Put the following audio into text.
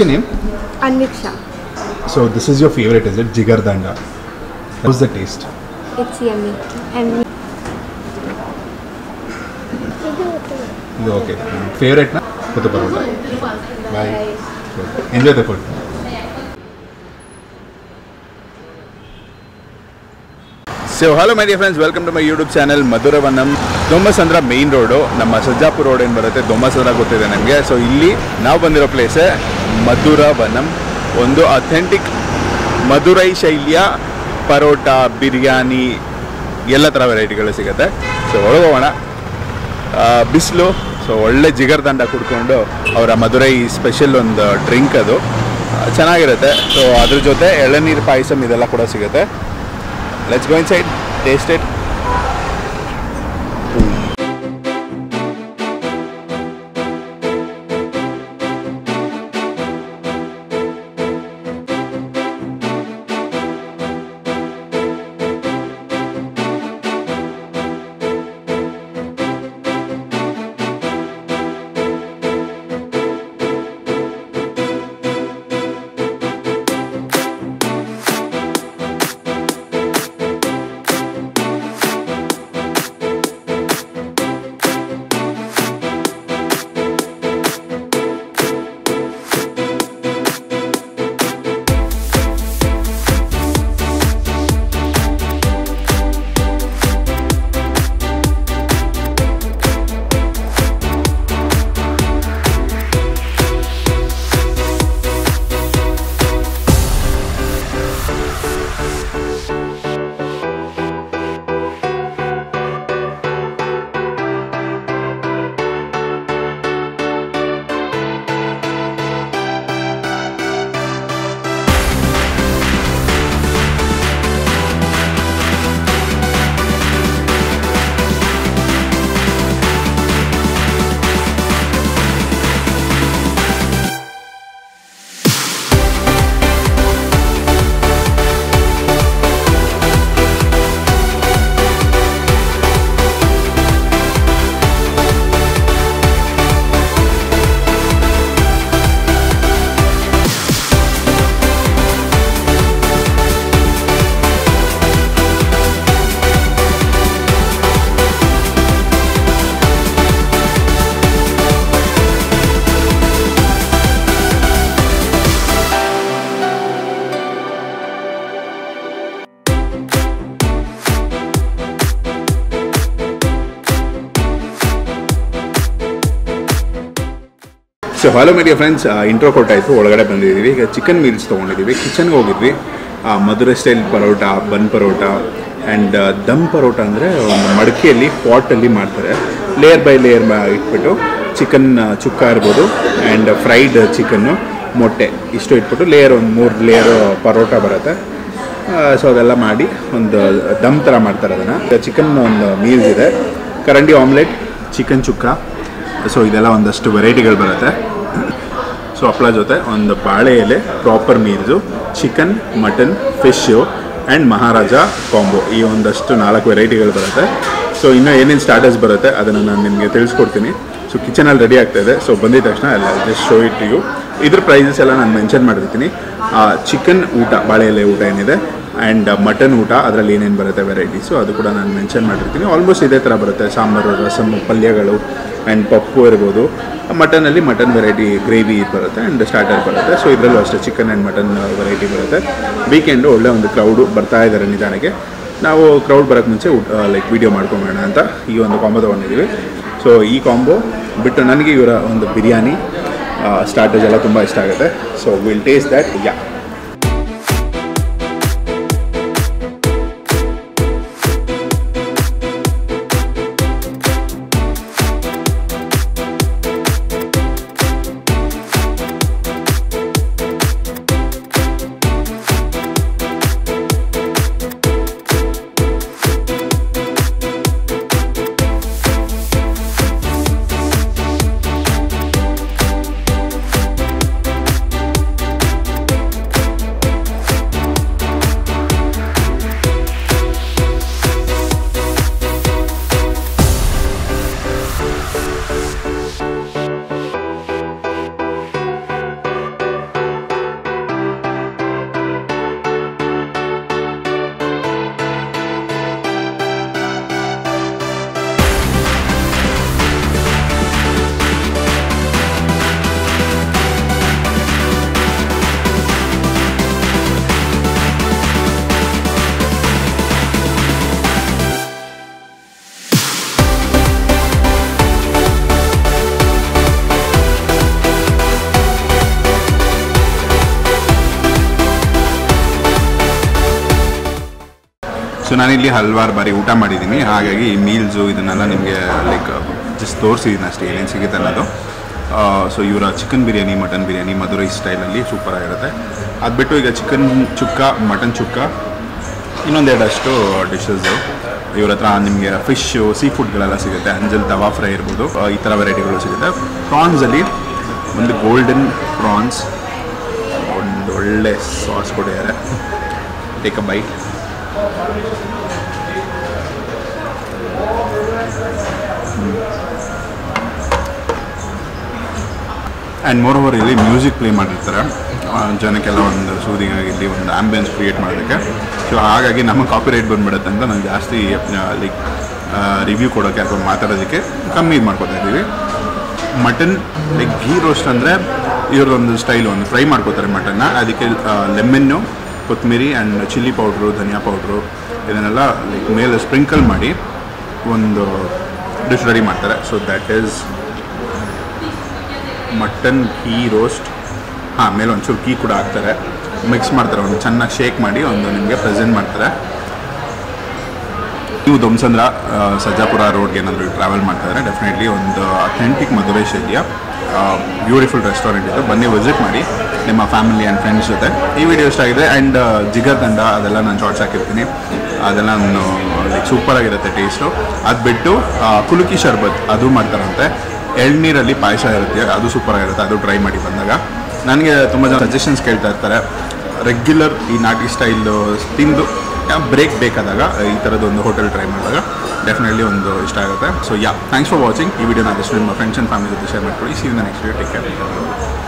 your name? Anviksha. So this is your favorite, is it? Jigardanda. How's the taste? It's yummy. And Okay. Favorite na? Kuttu parota. Bye. Enjoy the food. So hello my dear friends, welcome to my YouTube channel Madhuravanam. Domasandra main road, ನಮ್ಮ Sarjapura road ಏನು ಬರುತ್ತೆ ದೊಮ್ಮಸಂದ್ರ ಗೊತ್ತಿದೆ ನನಗೆ. So ಇಲ್ಲಿ ನಾವು ಬಂದಿರೋ ಪ್ಲೇಸೇ ಮಧುರವನಂ. ಒಂದು authentic Madurai ಶೈಲಿಯ ಪರೋಟ, ಬಿರಿಯಾನಿ ಎಲ್ಲ ಥರ ವೆರೈಟಿಗಳು ಸಿಗುತ್ತೆ. ಸೊ ಒಳಗೋಗೋಣ. ಬಿಸಿಲು, ಸೊ ಒಳ್ಳೆ ಜಿಗರ್ದಂಡ ಕುಡ್ಕೊಂಡು ಅವರ ಮಧುರೈ ಸ್ಪೆಷಲ್ ಒಂದು ಡ್ರಿಂಕ್ ಅದು ಚೆನ್ನಾಗಿರುತ್ತೆ. ಸೊ ಅದ್ರ ಜೊತೆ ಎಳನೀರು ಪಾಯಸಂ ಇದೆಲ್ಲ ಕೂಡ ಸಿಗುತ್ತೆ. Let's go inside, taste it. So hello my dear friends, intro ಕೊಟ್ಟಾಯಿತು, ಒಳಗಡೆ ಬಂದಿದ್ದೀವಿ. ಈಗ ಚಿಕನ್ ಮೀಲ್ಸ್ ತೊಗೊಂಡಿದ್ದೀವಿ. ಕಿಚನ್ಗೆ ಹೋಗಿದ್ವಿ. Madurai style parotta, bun parotta and dum parotta ಅಂದರೆ ಒಂದು ಮಡಕೆಯಲ್ಲಿ ಪಾಟಲ್ಲಿ ಮಾಡ್ತಾರೆ. ಲೇಯರ್ ಬೈ ಲೇಯರ್ ಇಟ್ಬಿಟ್ಟು ಚಿಕನ್ ಚುಕ್ಕ ಇರ್ಬೋದು ಆ್ಯಂಡ್ ಫ್ರೈಡ್ ಚಿಕನ್ನು, ಮೊಟ್ಟೆ ಇಷ್ಟು ಇಟ್ಬಿಟ್ಟು ಲೇಯರ್ ಒಂದು 3 ಲೇಯರು ಪರೋಟ ಬರುತ್ತೆ. ಸೊ ಅದೆಲ್ಲ ಮಾಡಿ ಒಂದು ದಮ್ ಥರ ಮಾಡ್ತಾರೆ ಅದನ್ನು. ಚಿಕನ್ ಒಂದು ಮೀಲ್ಸ್ ಇದೆ, ಕರಂಡಿ ಆಮ್ಲೆಟ್, ಚಿಕನ್ ಚುಕ್ಕ. ಸೊ ಇದೆಲ್ಲ ಒಂದಷ್ಟು ವೆರೈಟಿಗಳು ಬರುತ್ತೆ. ಸೊ ಹಪ್ಪಳ ಜೊತೆ ಒಂದು ಬಾಳೆ ಎಲೆ, proper meals, chicken, mutton, fish and Maharaja combo, ಈ ಒಂದಷ್ಟು 4 ವೆರೈಟಿಗಳು ಬರುತ್ತೆ. ಸೊ ಇನ್ನೂ ಏನೇನು ಸ್ಟಾರ್ಟರ್ಸ್ ಬರುತ್ತೆ ಅದನ್ನು ನಾನು ನಿಮಗೆ ತಿಳಿಸ್ಕೊಡ್ತೀನಿ. ಸೊ ಕಿಚನಲ್ಲಿ ರೆಡಿ ಆಗ್ತಾಯಿದೆ. ಸೊ ಬಂದಿದ ತಕ್ಷಣ ಎಲ್ಲ ಜಸ್ಟ್ ಶೋ ಇಟ್ ಯು. ಇದ್ರ ಪ್ರೈಸಸ್ ಎಲ್ಲ ನಾನು ಮೆನ್ಷನ್ ಮಾಡಿರ್ತೀನಿ. ಚಿಕನ್ ಊಟ, ಬಾಳೆ ಎಲೆ ಊಟ ಏನಿದೆ ಆ್ಯಂಡ್ ಮಟನ್ ಊಟ ಅದರಲ್ಲಿ ಏನೇನು ಬರುತ್ತೆ ವೆರೈಟೀಸು ಅದು ಕೂಡ ನಾನು ಮೆನ್ಷನ್ ಮಾಡಿರ್ತೀನಿ. ಆಲ್ಮೋಸ್ಟ್ ಇದೇ ಥರ ಬರುತ್ತೆ. ಸಾಂಬಾರು, ರಸಮ್, ಪಲ್ಯಗಳು ಆ್ಯಂಡ್ ಪಪ್ಪು ಇರ್ಬೋದು. ಮಟನಲ್ಲಿ ಮಟನ್ ವೆರೈಟಿ ಗ್ರೇವಿ ಬರುತ್ತೆ ಆ್ಯಂಡ್ ಸ್ಟಾರ್ಟರ್ ಬರುತ್ತೆ. ಸೊ ಇದರಲ್ಲೂ ಅಷ್ಟೇ ಚಿಕನ್ ಆ್ಯಂಡ್ ಮಟನ್ ವೆರೈಟಿ ಬರುತ್ತೆ. ವೀಕೆಂಡು ಒಳ್ಳೆ ಒಂದು ಕ್ರೌಡು ಬರ್ತಾ ಇದ್ದಾರೆ ನಿಧಾನಕ್ಕೆ. ನಾವು ಕ್ರೌಡ್ ಬರೋಕ್ಕೆ ಮುಂಚೆ ಲೈಕ್ ವೀಡಿಯೋ ಮಾಡ್ಕೊಂಬೋಣ ಅಂತ ಈ ಒಂದು ಕಾಂಬೋ ತೊಗೊಂಡಿದ್ದೀವಿ. ಸೊ ಈ ಕಾಂಬೋ ಬಿಟ್ಟು ನನಗೆ ಇವರ ಒಂದು ಬಿರಿಯಾನಿ ಸ್ಟಾರ್ಟರ್ಸ್ ಎಲ್ಲ ತುಂಬ ಇಷ್ಟ ಆಗುತ್ತೆ. So will taste that. Yeah ನಾನಿಲ್ಲಿ ಹಲವಾರು ಬಾರಿ ಊಟ ಮಾಡಿದ್ದೀನಿ, ಹಾಗಾಗಿ ಈ ಮೀಲ್ಸು ಇದನ್ನೆಲ್ಲ ನಿಮಗೆ ಲೈಕ್ ಜಸ್ಟ್ ತೋರಿಸಿದ್ದೀನಿ ಅಷ್ಟೇ ಏನೇನು ಸಿಗುತ್ತೆ ಅನ್ನೋದು. ಸೊ ಇವರ ಚಿಕನ್ ಬಿರಿಯಾನಿ, ಮಟನ್ ಬಿರಿಯಾನಿ ಮಧುರೈ ಸ್ಟೈಲಲ್ಲಿ ಸೂಪರಾಗಿರುತ್ತೆ. ಅದು ಬಿಟ್ಟು ಈಗ ಚಿಕನ್ ಚುಕ್ಕ, ಮಟನ್ ಚುಕ್ಕ, ಇನ್ನೊಂದೆರಡಷ್ಟು ಡಿಶಸ್ಸು. ಇವ್ರ ಹತ್ರ ನಿಮಗೆ ಫಿಶ್ಶು, ಸೀ ಫುಡ್ಗಳೆಲ್ಲ ಸಿಗುತ್ತೆ. ಅಂಜಲ್ ತವಾ ಫ್ರೈ ಇರ್ಬೋದು, ಈ ಥರ ವೆರೈಟಿಗಳು ಸಿಗುತ್ತೆ. ಪ್ರಾನ್ಸಲ್ಲಿ ಒಂದು ಗೋಲ್ಡನ್ ಪ್ರಾನ್ಸ್, ಒಂದು ಒಳ್ಳೆ ಸಾಸ್ ಕೊಟ್ಟಿದ್ದಾರೆ. Take a bite. And moreover ಇಲ್ಲಿ ಮ್ಯೂಸಿಕ್ ಪ್ಲೇ ಮಾಡಿರ್ತಾರೆ ಜನಕ್ಕೆಲ್ಲ ಒಂದು ಸೂದಿಂಗ್ ಆಗಿರಲಿ, ಒಂದು ಆ್ಯಂಬಿಯನ್ಸ್ ಕ್ರಿಯೇಟ್ ಮಾಡೋದಕ್ಕೆ. ಸೊ ಹಾಗಾಗಿ ನಮಗೆ ಕಾಪಿರೈಟ್ ಬಂದುಬಿಡುತ್ತೆ ಅಂತ ನಾನು ಜಾಸ್ತಿ ಲೈಕ್ ರಿವ್ಯೂ ಕೊಡೋಕ್ಕೆ ಅಥವಾ ಮಾತಾಡೋದಕ್ಕೆ ಕಮ್ಮಿ ಇದು ಮಾಡ್ಕೊತಾ ಇದ್ದೀವಿ. ಮಟನ್ ಲೈಕ್ ಘೀ ರೋಸ್ಟ್ ಅಂದರೆ ಇವ್ರದ್ದೊಂದು ಸ್ಟೈಲು, ಒಂದು ಫ್ರೈ ಮಾಡ್ಕೋತಾರೆ ಮಟನ್ನ. ಅದಕ್ಕೆ ಲೆಮನ್ನು, ಕೊತ್ತಂಬರಿ and chilli powder, dhaniya powder ಇದನ್ನೆಲ್ಲ ಲೈಕ್ ಮೇಲೆ ಸ್ಪ್ರಿಂಕಲ್ ಮಾಡಿ ಒಂದು ಡಿಶ್ ರೆಡಿ ಮಾಡ್ತಾರೆ. So that is mutton ghee roast. ಮೇಲೆ ಒಂಚೂರು ಘೀ ಕೂಡ ಹಾಕ್ತಾರೆ, ಮಿಕ್ಸ್ ಮಾಡ್ತಾರೆ, ಒಂದು ಚೆನ್ನಾಗಿ ಶೇಕ್ ಮಾಡಿ ಒಂದು ನಿಮಗೆ ಪ್ರೆಸೆಂಟ್ ಮಾಡ್ತಾರೆ. ನೀವು ದೊಮ್ಸಂದ್ರ ಸಜ್ಜಾಪುರ ರೋಡ್ಗೆ ಏನಾದರೂ ಟ್ರಾವೆಲ್ ಮಾಡ್ತಾಯಿದ್ರೆ ಡೆಫಿನೆಟ್ಲಿ ಒಂದು ಅಥೆಂಟಿಕ್ ಮಧುರೈ ಶೈಲಿಯ ಬ್ಯೂಟಿಫುಲ್ ರೆಸ್ಟೋರೆಂಟ್ ಇದು, ಬನ್ನಿ ವಿಸಿಟ್ ಮಾಡಿ ನಿಮ್ಮ ಫ್ಯಾಮಿಲಿ ಆ್ಯಂಡ್ ಫ್ರೆಂಡ್ಸ್ ಜೊತೆ. ಈ ವಿಡಿಯೋ ಇಷ್ಟ ಆಗಿದೆ. ಆ್ಯಂಡ್ ಜಿಗರ್ ದಂಡ ಅದೆಲ್ಲ ನಾನು ಶಾರ್ಟ್ಸ್ ಹಾಕಿರ್ತೀನಿ, ಅದೆಲ್ಲ ನಾನು ಲೈಕ್ ಸೂಪರಾಗಿರುತ್ತೆ ಟೇಸ್ಟು. ಅದು ಬಿಟ್ಟು ಕುಲುಕಿ ಶರ್ಬತ್ ಅದು ಮಾಡ್ತಾರಂತೆ, ಎಳ್ನೀರಲ್ಲಿ ಪಾಯಸ ಇರುತ್ತೆ, ಅದು ಸೂಪರಾಗಿರುತ್ತೆ, ಅದು ಟ್ರೈ ಮಾಡಿ ಬಂದಾಗ. ನನಗೆ ತುಂಬ ಜನ ಸಜೆಷನ್ಸ್ ಕೇಳ್ತಾ ಇರ್ತಾರೆ, ರೆಗ್ಯುಲರ್ ಈ ನಾಟಿ ಸ್ಟೈಲ್ ತಿಂದು ಬ್ರೇಕ್ ಬೇಕಾದಾಗ ಈ ಥರದೊಂದು ಹೋಟೆಲ್ ಟ್ರೈ ಮಾಡಿದಾಗ ಡೆಫಿನೆಟ್ಲಿ ಒಂದು ಇಷ್ಟ ಆಗುತ್ತೆ. So thanks for watching. ಈ ವಿಡಿಯೋನ ಆದಷ್ಟು ನಿಮ್ಮ ಫ್ರೆಂಡ್ಸ್ ಆ್ಯಂಡ್ ಫ್ಯಾಮಿಲಿ ಜೊತೆ ಶೇರ್ ಮಾಡ್ಕೊಳ್ಳಿ. C in the next video. Take care.